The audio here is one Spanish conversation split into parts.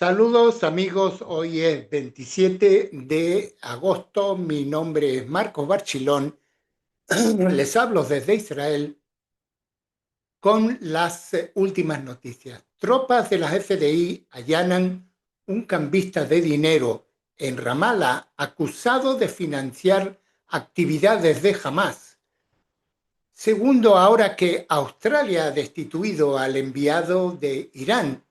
Saludos amigos, hoy es 27 de agosto, mi nombre es Marcos Barchilón, les hablo desde Israel con las últimas noticias. Tropas de las FDI allanan un cambista de dinero en Ramallah acusado de financiar actividades de Hamas. Segundo, ahora que Australia ha destituido al enviado de Irán,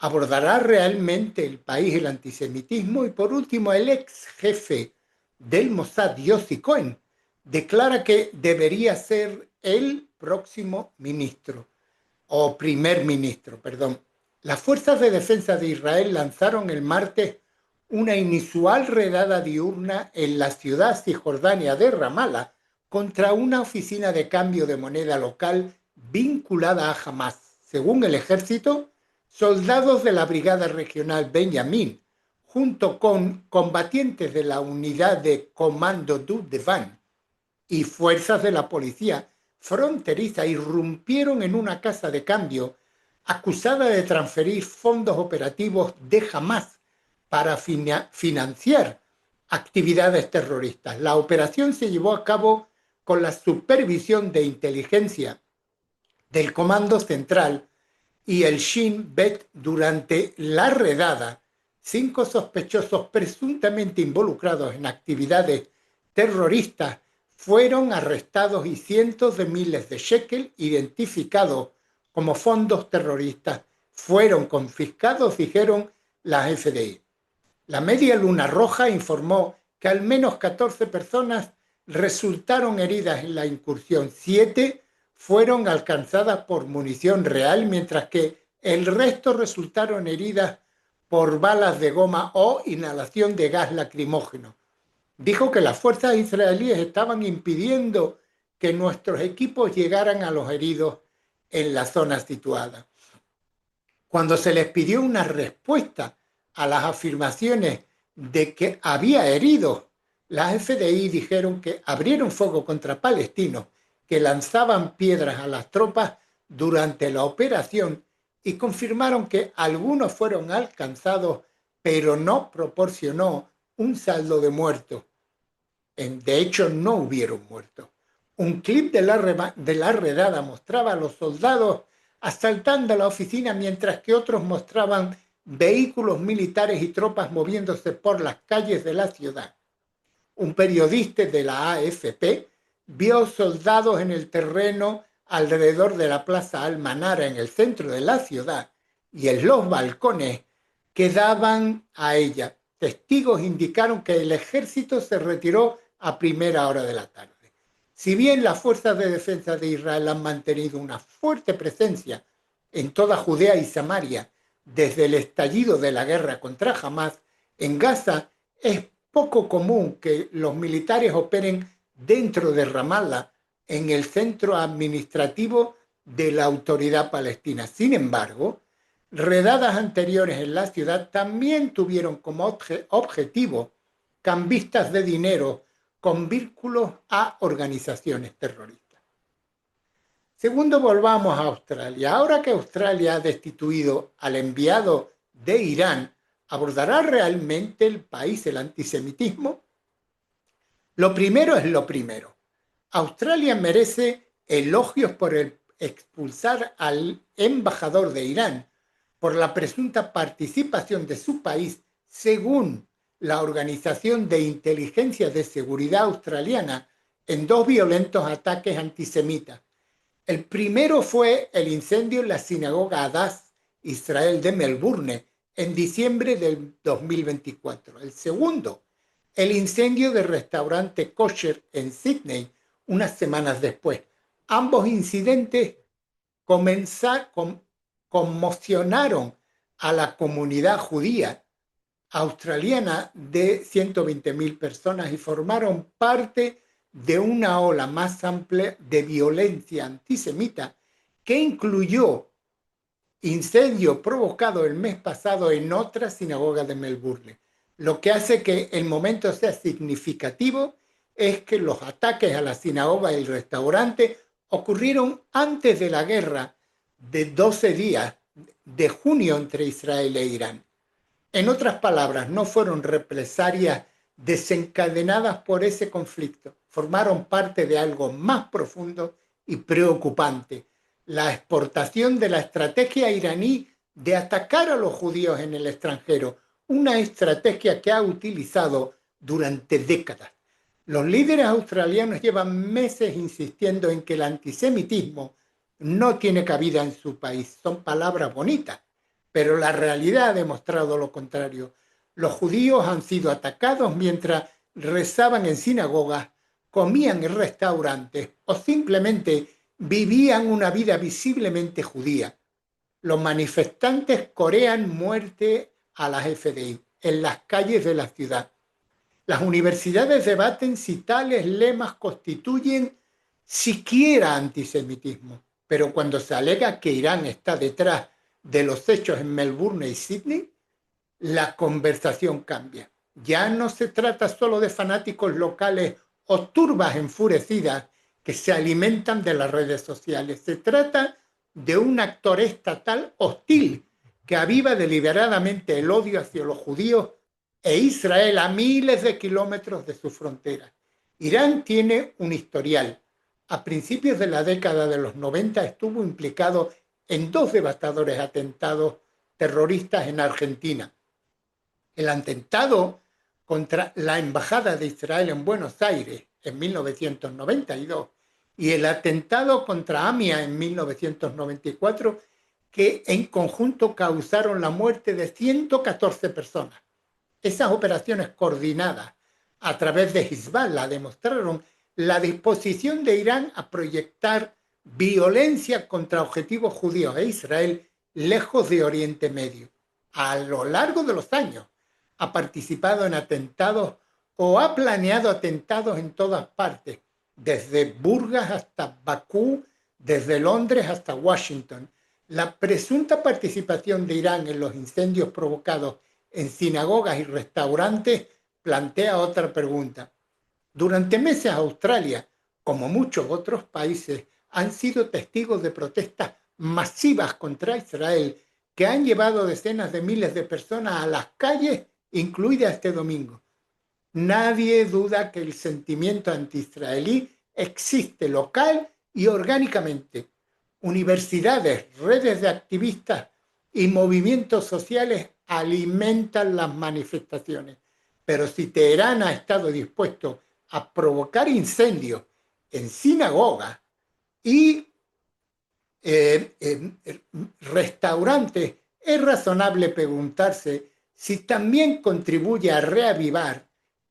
¿abordará realmente el país el antisemitismo? Y por último, el ex jefe del Mossad, Yossi Cohen, declara que debería ser el próximo ministro, o primer ministro, perdón. Las fuerzas de defensa de Israel lanzaron el martes una inusual redada diurna en la ciudad cisjordania de Ramallah contra una oficina de cambio de moneda local vinculada a Hamas. Según el ejército, soldados de la Brigada Regional Benjamín, junto con combatientes de la unidad de Comando du Devant y fuerzas de la policía fronteriza, irrumpieron en una casa de cambio acusada de transferir fondos operativos de Hamas para financiar actividades terroristas. La operación se llevó a cabo con la supervisión de inteligencia del Comando Central y el Shin Bet. Durante la redada, 5 sospechosos presuntamente involucrados en actividades terroristas fueron arrestados y cientos de miles de shekel identificados como fondos terroristas fueron confiscados, dijeron las FDI. La Media Luna Roja informó que al menos 14 personas resultaron heridas en la incursión. 7 fueron alcanzadas por munición real, mientras que el resto resultaron heridas por balas de goma o inhalación de gas lacrimógeno. Dijo que las fuerzas israelíes estaban impidiendo que nuestros equipos llegaran a los heridos en la zona situada. Cuando se les pidió una respuesta a las afirmaciones de que había heridos, las FDI dijeron que abrieron fuego contra palestinos que lanzaban piedras a las tropas durante la operación y confirmaron que algunos fueron alcanzados, pero no proporcionó un saldo de muertos. De hecho, no hubieron muertos. Un clip de la redada mostraba a los soldados asaltando la oficina, mientras que otros mostraban vehículos militares y tropas moviéndose por las calles de la ciudad. Un periodista de la AFP vio soldados en el terreno alrededor de la Plaza Al-Manara en el centro de la ciudad y en los balcones que daban a ella. Testigos indicaron que el ejército se retiró a primera hora de la tarde. Si bien las fuerzas de defensa de Israel han mantenido una fuerte presencia en toda Judea y Samaria desde el estallido de la guerra contra Hamas, en Gaza es poco común que los militares operen dentro de Ramallah, en el centro administrativo de la autoridad palestina. Sin embargo, redadas anteriores en la ciudad también tuvieron como objetivo cambistas de dinero con vínculos a organizaciones terroristas. Segundo, volvamos a Australia. Ahora que Australia ha destituido al enviado de Irán, ¿abordará realmente el país el antisemitismo? Lo primero es lo primero. Australia merece elogios por expulsar al embajador de Irán por la presunta participación de su país, según la Organización de Inteligencia de Seguridad Australiana, en 2 violentos ataques antisemitas. El primero fue el incendio en la sinagoga Hadass Israel de Melbourne en diciembre del 2024. El segundo, el incendio del restaurante Kosher en Sydney unas semanas después. Ambos incidentes conmocionaron a la comunidad judía australiana de 120.000 personas y formaron parte de una ola más amplia de violencia antisemita que incluyó incendio provocado el mes pasado en otra sinagoga de Melbourne. Lo que hace que el momento sea significativo es que los ataques a la sinagoga y el restaurante ocurrieron antes de la guerra de 12 días de junio entre Israel e Irán. En otras palabras, no fueron represalias desencadenadas por ese conflicto, formaron parte de algo más profundo y preocupante, la exportación de la estrategia iraní de atacar a los judíos en el extranjero, una estrategia que ha utilizado durante décadas. Los líderes australianos llevan meses insistiendo en que el antisemitismo no tiene cabida en su país. Son palabras bonitas, pero la realidad ha demostrado lo contrario. Los judíos han sido atacados mientras rezaban en sinagogas, comían en restaurantes o simplemente vivían una vida visiblemente judía. Los manifestantes corean muerte a las FDI en las calles de la ciudad. Las universidades debaten si tales lemas constituyen siquiera antisemitismo, pero cuando se alega que Irán está detrás de los hechos en Melbourne y Sydney, la conversación cambia. Ya no se trata solo de fanáticos locales o turbas enfurecidas que se alimentan de las redes sociales. Se trata de un actor estatal hostil que aviva deliberadamente el odio hacia los judíos e Israel a miles de kilómetros de su frontera. Irán tiene un historial. A principios de la década de los 90 estuvo implicado en 2 devastadores atentados terroristas en Argentina. El atentado contra la Embajada de Israel en Buenos Aires en 1992 y el atentado contra AMIA en 1994, que en conjunto causaron la muerte de 114 personas. Esas operaciones coordinadas a través de Hezbollah demostraron la disposición de Irán a proyectar violencia contra objetivos judíos e Israel lejos de Oriente Medio. A lo largo de los años ha participado en atentados o ha planeado atentados en todas partes, desde Burgas hasta Bakú, desde Londres hasta Washington. La presunta participación de Irán en los incendios provocados en sinagogas y restaurantes plantea otra pregunta. Durante meses Australia, como muchos otros países, han sido testigos de protestas masivas contra Israel que han llevado decenas de miles de personas a las calles, incluida este domingo. Nadie duda que el sentimiento anti-israelí existe local y orgánicamente. Universidades, redes de activistas y movimientos sociales alimentan las manifestaciones. Pero si Teherán ha estado dispuesto a provocar incendios en sinagogas y restaurantes, es razonable preguntarse si también contribuye a reavivar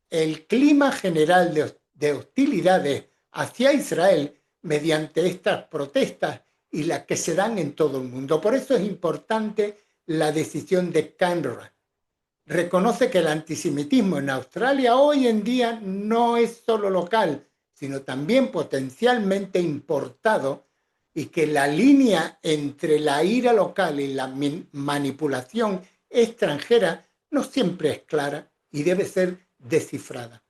el clima general de hostilidades hacia Israel mediante estas protestas y las que se dan en todo el mundo. Por eso es importante la decisión de Canberra. Reconoce que el antisemitismo en Australia hoy en día no es solo local, sino también potencialmente importado, y que la línea entre la ira local y la manipulación extranjera no siempre es clara y debe ser descifrada.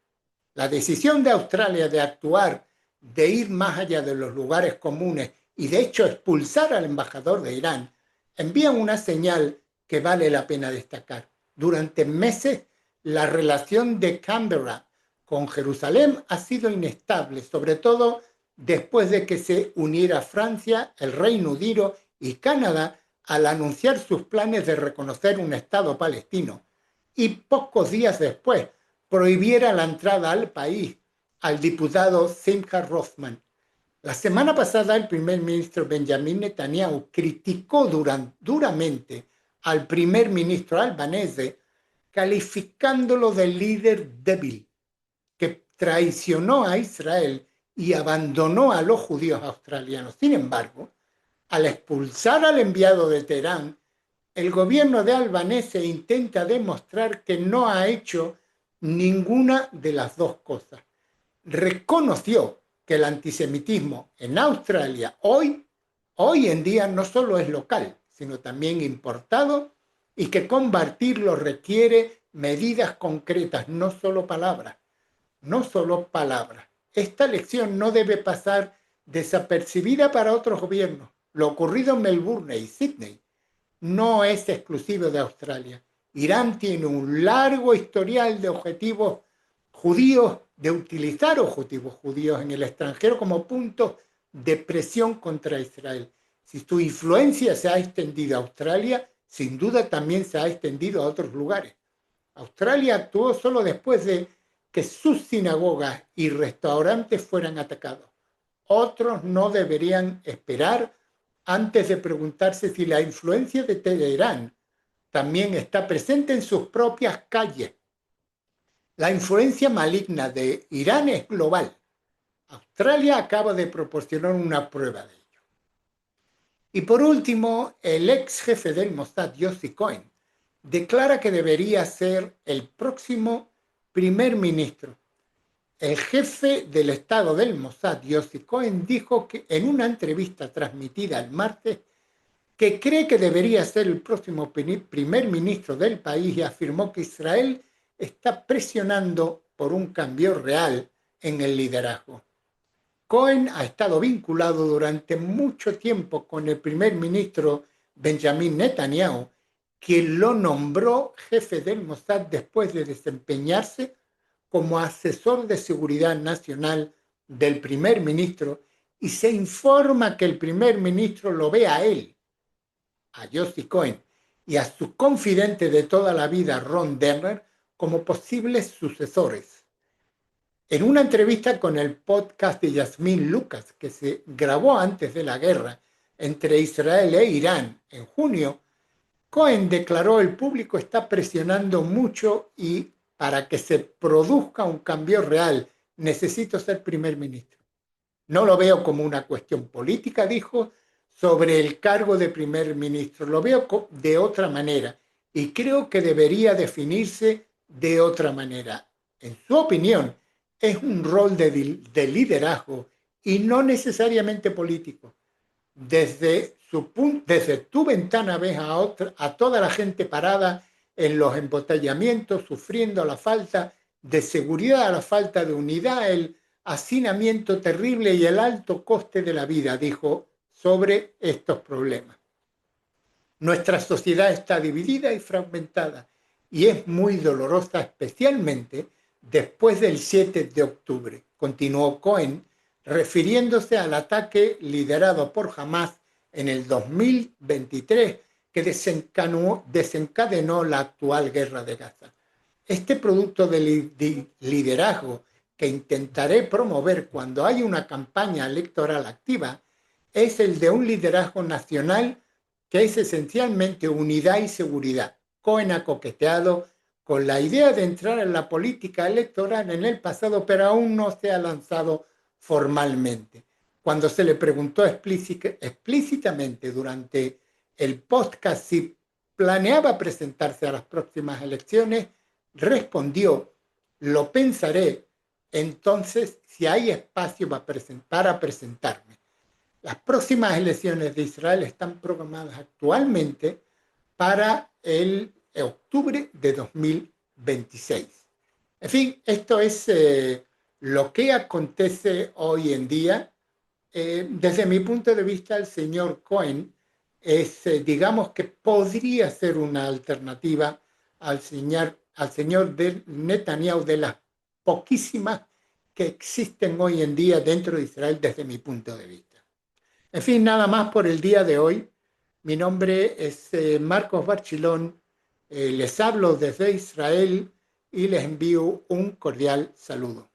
La decisión de Australia de actuar, de ir más allá de los lugares comunes y de hecho expulsar al embajador de Irán, envía una señal que vale la pena destacar. Durante meses, la relación de Canberra con Jerusalén ha sido inestable, sobre todo después de que se uniera Francia, el Reino Unido y Canadá al anunciar sus planes de reconocer un Estado palestino, y pocos días después prohibiera la entrada al país al diputado Simcha Rothman. La semana pasada el primer ministro Benjamin Netanyahu criticó duramente al primer ministro albanese, calificándolo de líder débil que traicionó a Israel y abandonó a los judíos australianos. Sin embargo, al expulsar al enviado de Teherán, el gobierno de Albanese intenta demostrar que no ha hecho ninguna de las dos cosas. Reconoció que el antisemitismo en Australia hoy en día no solo es local, sino también importado, y que combatirlo requiere medidas concretas, no solo palabras. No solo palabras. Esta lección no debe pasar desapercibida para otros gobiernos. Lo ocurrido en Melbourne y Sydney no es exclusivo de Australia. Irán tiene un largo historial de objetivos judíos, de utilizar objetivos judíos en el extranjero como punto de presión contra Israel. Si su influencia se ha extendido a Australia, sin duda también se ha extendido a otros lugares. Australia actuó solo después de que sus sinagogas y restaurantes fueran atacados. Otros no deberían esperar antes de preguntarse si la influencia de Teherán también está presente en sus propias calles. La influencia maligna de Irán es global. Australia acaba de proporcionar una prueba de ello. Y por último, el ex jefe del Mossad, Yossi Cohen, declara que debería ser el próximo primer ministro. El jefe del Estado del Mossad, Yossi Cohen, dijo que en una entrevista transmitida el martes que cree que debería ser el próximo primer ministro del país y afirmó que Israel está presionando por un cambio real en el liderazgo. Cohen ha estado vinculado durante mucho tiempo con el primer ministro Benjamin Netanyahu, quien lo nombró jefe del Mossad después de desempeñarse como asesor de seguridad nacional del primer ministro, y se informa que el primer ministro lo ve a él, a Yossi Cohen, y a su confidente de toda la vida, Ron Dermer, como posibles sucesores. En una entrevista con el podcast de Yasmín Lucas, que se grabó antes de la guerra entre Israel e Irán en junio, Cohen declaró: el público está presionando mucho y para que se produzca un cambio real necesito ser primer ministro. No lo veo como una cuestión política, dijo, sobre el cargo de primer ministro. Lo veo de otra manera y creo que debería definirse de otra manera. En su opinión, es un rol de liderazgo y no necesariamente político. Desde tu ventana ves a toda la gente parada en los embotellamientos, sufriendo la falta de seguridad, la falta de unidad, el hacinamiento terrible y el alto coste de la vida, dijo sobre estos problemas. Nuestra sociedad está dividida y fragmentada y es muy dolorosa, especialmente después del 7 de octubre, continuó Cohen, refiriéndose al ataque liderado por Hamas en el 2023 que desencadenó la actual guerra de Gaza. Este producto de liderazgo que intentaré promover cuando hay una campaña electoral activa es el de un liderazgo nacional que es esencialmente unidad y seguridad. Cohen ha coqueteado con la idea de entrar en la política electoral en el pasado, pero aún no se ha lanzado formalmente. Cuando se le preguntó explícitamente durante el podcast si planeaba presentarse a las próximas elecciones, respondió: lo pensaré entonces si hay espacio para presentarme. Las próximas elecciones de Israel están programadas actualmente para el octubre de 2026. En fin, esto es lo que acontece hoy en día. Desde mi punto de vista, el señor Cohen digamos que podría ser una alternativa al señor Netanyahu, de las poquísimas que existen hoy en día dentro de Israel desde mi punto de vista. En fin, nada más por el día de hoy. Mi nombre es Marcos Barchilón. Les hablo desde Israel y les envío un cordial saludo.